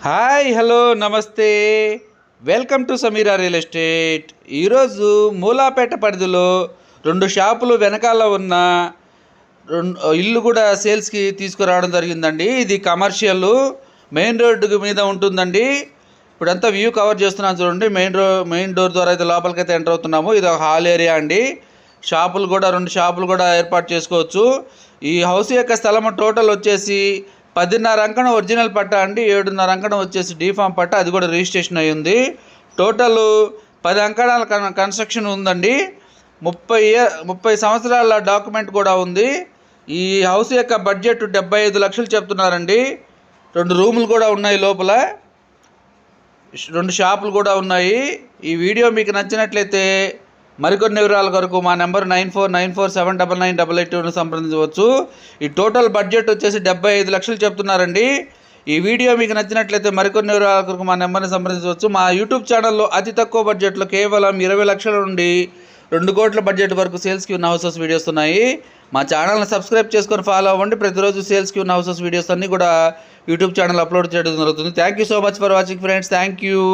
Hi hello నమస్తే. Welcome to Sameera real estate. ఈరోజు మూలాపేట పరిధిలో 2 షాపులు వెనకాల ఉన్న ఇల్లు కూడా సేల్స్కి తీసుకురావడం జరిగిందండి. ఇది కమర్షియల్ మెయిన్ రోడ్డు మీద ఉంటుందండి. ఇప్పుడంతా వ్యూ కవర్ చేస్తున్నాను చూడండి. మెయిన్ డోర్ ద్వారా అయితే లోపలికైతే ఎంటర్ అవుతున్నాము. ఇది ఒక హాల్ ఏరియా అండి. షాపులు కూడా 2 షాపులు కూడా ఏర్పాటు చేసుకోవచ్చు. ఈ హౌస్ యొక్క స్థలం టోటల్ వచ్చేసి 10.5 అంకణం ఒరిజినల్ పట్ట అండి. 7.5 అంకణం వచ్చేసి డీఫామ్ పట్ట, అది కూడా రిజిస్ట్రేషన్ అయ్యి ఉంది. టోటల్ 10 అంకణాల కన్స్ట్రక్షన్ ఉందండి. 30 సంవత్సరాల డాక్యుమెంట్ కూడా ఉంది. ఈ హౌస్ యొక్క బడ్జెట్ 75 లక్షలు చెప్తున్నారండి. 2 రూములు కూడా ఉన్నాయి, లోపల 2 షాపులు కూడా ఉన్నాయి. ఈ వీడియో మీకు నచ్చినట్లయితే మరికొన్ని వివరాల కొరకు మా నెంబర్ 9494799882 సంప్రదించవచ్చు. ఈ టోటల్ బడ్జెట్ వచ్చేసి 75 లక్షలు చెప్తున్నారండి. ఈ వీడియో మీకు నచ్చినట్లయితే మరికొన్ని వివరాల కొరకు మా నెంబర్ని సంప్రదించవచ్చు. మా యూట్యూబ్ ఛానల్లో అతి తక్కువ బడ్జెట్లో కేవలం 20 లక్షల నుండి 2 కోట్ల బడ్జెట్ వరకు సేల్స్కి ఉన్న హౌసెస్ వీడియోస్ ఉన్నాయి. మా ఛానల్ని సబ్స్క్రైబ్ చేసుకొని ఫాలో అవ్వండి. ప్రతిరోజు సేల్స్కి ఉన్న హౌసెస్ వీడియోస్ అన్నీ కూడా యూట్యూబ్ ఛానల్ అప్లోడ్ చేయడం జరుగుతుంది. Thank you so much for watching friends. Thank you.